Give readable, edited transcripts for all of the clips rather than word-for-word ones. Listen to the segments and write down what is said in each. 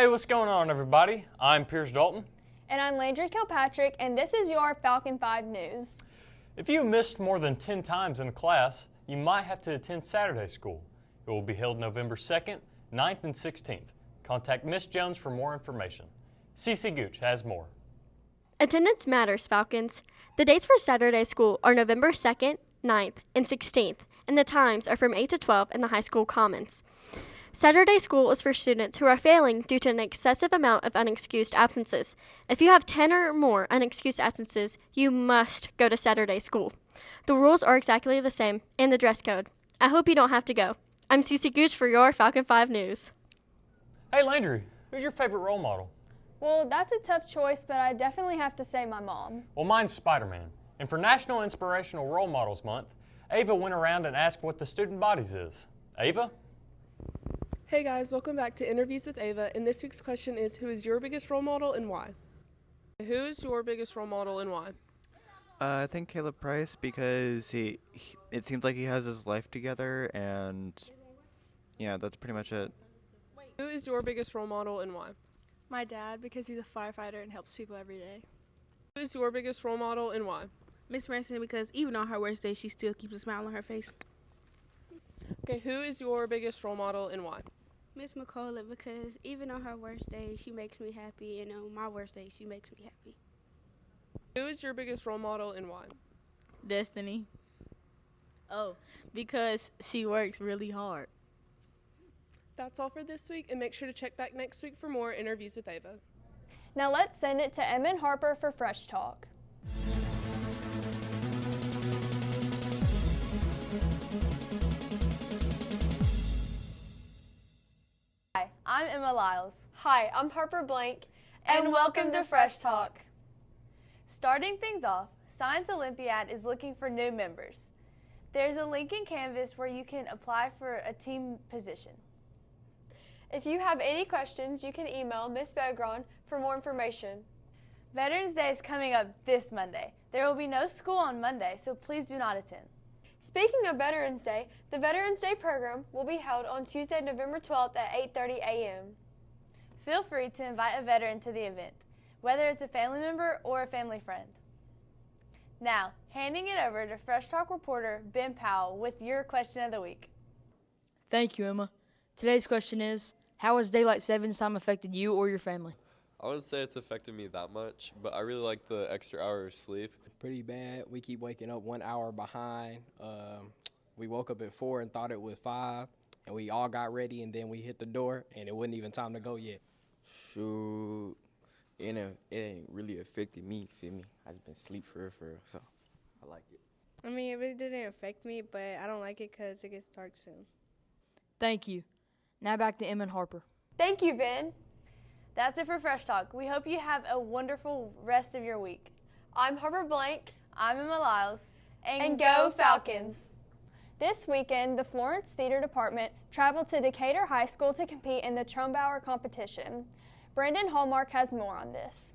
Hey, what's going on, everybody? I'm Pierce Dalton. And I'm Landry Kilpatrick, and this is your Falcon 5 News. If you missed more than 10 times in a class, you might have to attend Saturday school. It will be held November 2nd, 9th, and 16th. Contact Miss Jones for more information. CC Gooch has more. Attendance matters, Falcons. The dates for Saturday school are November 2nd, 9th, and 16th, and the times are from 8 to 12 in the high school commons. Saturday school is for students who are failing due to an excessive amount of unexcused absences. If you have 10 or more unexcused absences, you must go to Saturday school. The rules are exactly the same, and the dress code. I hope you don't have to go. I'm Cece Gooch for your Falcon 5 News. Hey, Landry, who's your favorite role model? Well, that's a tough choice, but I definitely have to say my mom. Well, mine's Spider-Man. And for National Inspirational Role Models Month, Ava went around and asked what the student bodies is. Ava? Hey guys, welcome back to Interviews with Ava, and this week's question is, who is your biggest role model and why? Who is your biggest role model and why? I think Caleb Price, because he it seems like he has his life together, and yeah, that's pretty much it. Who is your biggest role model and why? My dad, because he's a firefighter and helps people every day. Who is your biggest role model and why? Miss Ransom, because even on her worst day, she still keeps a smile on her face. Okay, who is your biggest role model and why? Miss McCullough, because even on her worst day, she makes me happy, and on my worst day, she makes me happy. Who is your biggest role model and why? Destiny. Oh, because she works really hard. That's all for this week, and make sure to check back next week for more Interviews with Ava. Now let's send it to Emma Harper for Fresh Talk. Hi, I'm Emma Lyles. Hi, I'm Harper Blank, And welcome to Fresh Talk. Starting things off, Science Olympiad is looking for new members. There's a link in Canvas where you can apply for a team position. If you have any questions, you can email Miss Bogron for more information. Veterans Day is coming up this Monday. There will be no school on Monday, so please do not attend. Speaking of Veterans Day, the Veterans Day program will be held on Tuesday, November 12th at 8:30 a.m. Feel free to invite a veteran to the event, whether it's a family member or a family friend. Now, handing it over to Fresh Talk reporter Ben Powell with your question of the week. Thank you, Emma. Today's question is, how has daylight savings time affected you or your family? I wouldn't say it's affected me that much, but I really like the extra hour of sleep. Pretty bad. We keep waking up 1 hour behind. We woke up at 4 and thought it was 5, and we all got ready, and then we hit the door, and it wasn't even time to go yet. Shoot, it ain't really affected me, feel me? I just been asleep for real, so I like it. I mean, it really didn't affect me, but I don't like it because it gets dark soon. Thank you. Now back to Emma and Harper. Thank you, Ben. That's it for Fresh Talk. We hope you have a wonderful rest of your week. I'm Harper Blank. I'm Emma Lyles. And go Falcons! This weekend, the Florence Theater Department traveled to Decatur High School to compete in the Trumbauer competition. Brandon Hallmark has more on this.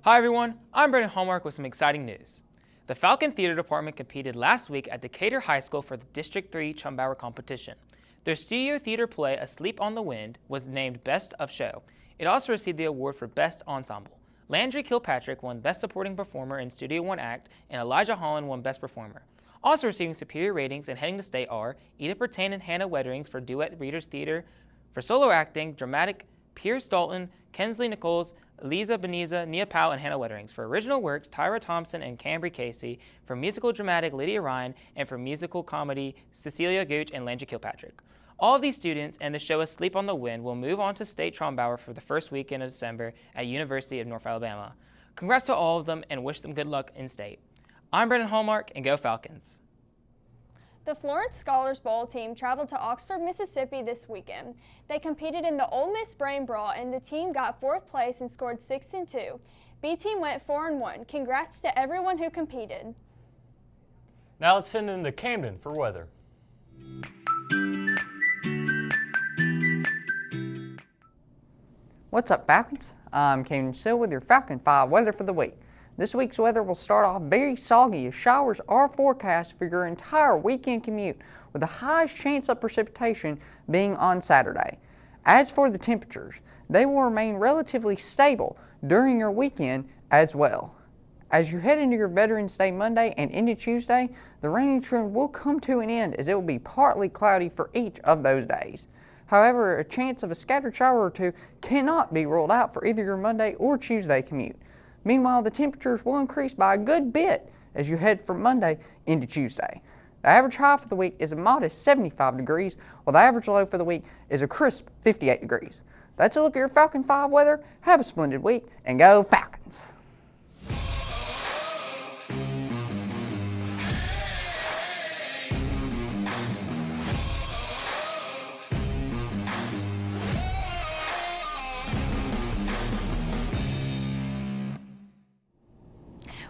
Hi everyone, I'm Brandon Hallmark with some exciting news. The Falcon Theater Department competed last week at Decatur High School for the District 3 Trumbauer competition. Their studio theater play, Asleep on the Wind, was named Best of Show. It also received the award for Best Ensemble. Landry Kilpatrick won Best Supporting Performer in Studio One Act, and Elijah Holland won Best Performer. Also receiving superior ratings and heading to state are Edith Pertain and Hannah Wetterings for Duet Readers Theater, for solo acting, dramatic, Pierce Dalton, Kensley Nichols, Eliza Beniza, Nia Powell, and Hannah Wetterings. For original works, Tyra Thompson and Cambry Casey. For musical dramatic, Lydia Ryan. And for musical comedy, Cecilia Gooch and Landry Kilpatrick. All of these students and the show Asleep on the Wind will move on to State Trumbauer for the first weekend of December at University of North Alabama. Congrats to all of them and wish them good luck in state. I'm Brendan Hallmark, and go Falcons. The Florence Scholars Bowl team traveled to Oxford, Mississippi this weekend. They competed in the Ole Miss Brain Brawl, and the team got 4th place and scored 6-2. B team went 4-1. Congrats to everyone who competed. Now let's send in to Camden for weather. What's up, Falcons? I'm Caden Sill with your Falcon 5 weather for the week. This week's weather will start off very soggy as showers are forecast for your entire weekend commute, with the highest chance of precipitation being on Saturday. As for the temperatures, they will remain relatively stable during your weekend as well. As you head into your Veterans Day Monday and into Tuesday, the rainy trend will come to an end as it will be partly cloudy for each of those days. However, a chance of a scattered shower or two cannot be ruled out for either your Monday or Tuesday commute. Meanwhile, the temperatures will increase by a good bit as you head from Monday into Tuesday. The average high for the week is a modest 75 degrees, while the average low for the week is a crisp 58 degrees. That's a look at your Falcon 5 weather. Have a splendid week, and go Falcons!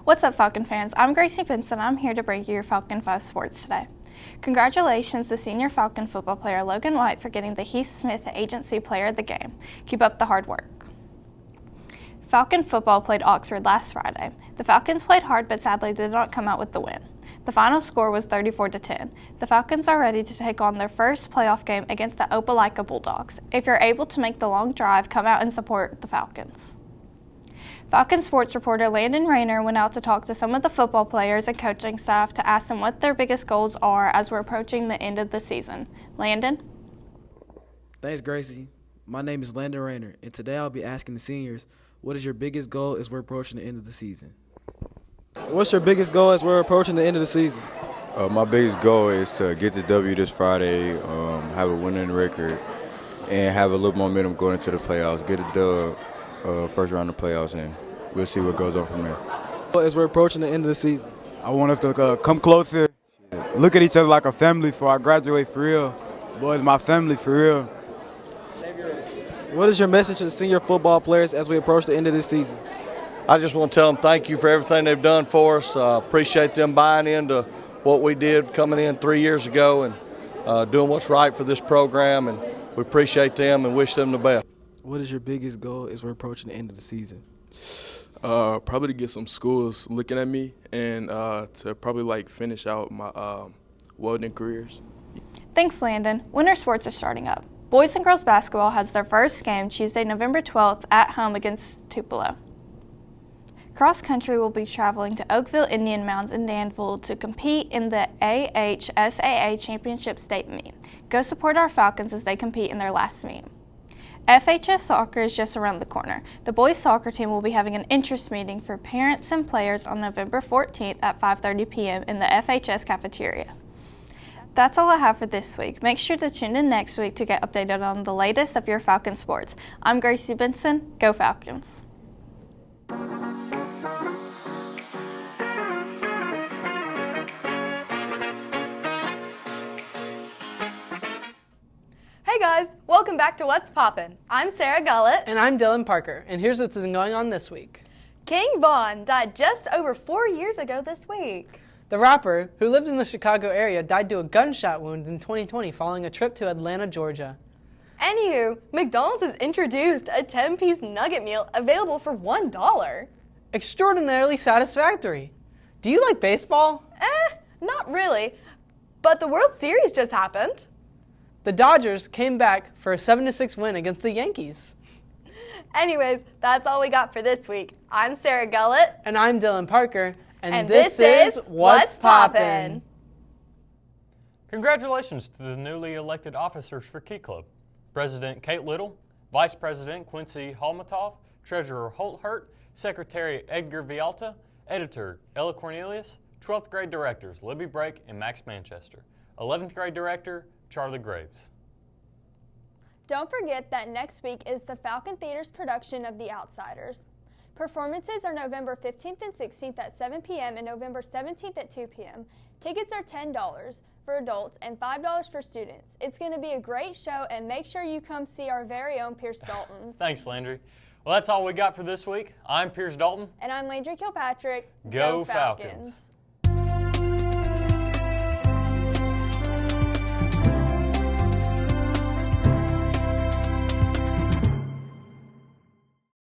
What's up, Falcon fans? I'm Gracie Benson. I'm here to bring you your Falcon 5 sports today. Congratulations to senior Falcon football player Logan White for getting the Heath Smith Agency Player of the Game. Keep up the hard work. Falcon football played Oxford last Friday. The Falcons played hard but sadly did not come out with the win. The final score was 34-10. The Falcons are ready to take on their first playoff game against the Opelika Bulldogs. If you're able to make the long drive, come out and support the Falcons. Falcon sports reporter Landon Rayner went out to talk to some of the football players and coaching staff to ask them what their biggest goals are as we're approaching the end of the season. Landon? Thanks, Gracie. My name is Landon Rayner, and today I'll be asking the seniors, what is your biggest goal as we're approaching the end of the season? What's your biggest goal as we're approaching the end of the season? My biggest goal is to get this W this Friday, have a winning record, and have a little momentum going into the playoffs. Get a dub. First round of playoffs, and we'll see what goes on from there. As we're approaching the end of the season, I want us to come closer, look at each other like a family before I graduate for real. Boys, my family for real. What is your message to the senior football players as we approach the end of this season? I just want to tell them thank you for everything they've done for us. Appreciate them buying into what we did coming in 3 years ago and doing what's right for this program, and we appreciate them and wish them the best. What is your biggest goal as we're approaching the end of the season? Probably to get some schools looking at me and to probably finish out my welding careers. Thanks, Landon. Winter sports are starting up. Boys and girls basketball has their first game Tuesday, November 12th at home against Tupelo. Cross country will be traveling to Oakville Indian Mounds in Danville to compete in the AHSAA Championship State Meet. Go support our Falcons as they compete in their last meet. FHS soccer is just around the corner. The boys soccer team will be having an interest meeting for parents and players on November 14th at 5:30 p.m. in the FHS cafeteria. That's all I have for this week. Make sure to tune in next week to get updated on the latest of your Falcon sports. I'm Gracie Benson. Go Falcons! Hey guys, welcome back to What's Poppin'. I'm Sarah Gullett. And I'm Dylan Parker, and here's what's been going on this week. King Von died just over 4 years ago this week. The rapper, who lived in the Chicago area, died to a gunshot wound in 2020 following a trip to Atlanta, Georgia. Anywho, McDonald's has introduced a 10-piece nugget meal available for $1. Extraordinarily satisfactory. Do you like baseball? Not really, but the World Series just happened. The Dodgers came back for a 7-6 win against the Yankees. Anyways, that's all we got for this week. I'm Sarah Gullett. And I'm Dylan Parker. And this is What's Poppin'. Congratulations to the newly elected officers for Key Club. President Kate Little, Vice President Quincy Halmatoff, Treasurer Holt Hurt, Secretary Edgar Vialta, Editor Ella Cornelius, 12th grade directors Libby Brake and Max Manchester, 11th grade director Charlie Graves. Don't forget that next week is the Falcon Theater's production of The Outsiders. Performances are November 15th and 16th at 7 p.m. and November 17th at 2 p.m. Tickets are $10 for adults and $5 for students. It's going to be a great show, and make sure you come see our very own Pierce Dalton. Thanks, Landry. Well, that's all we got for this week. I'm Pierce Dalton. And I'm Landry Kilpatrick. Go Falcons.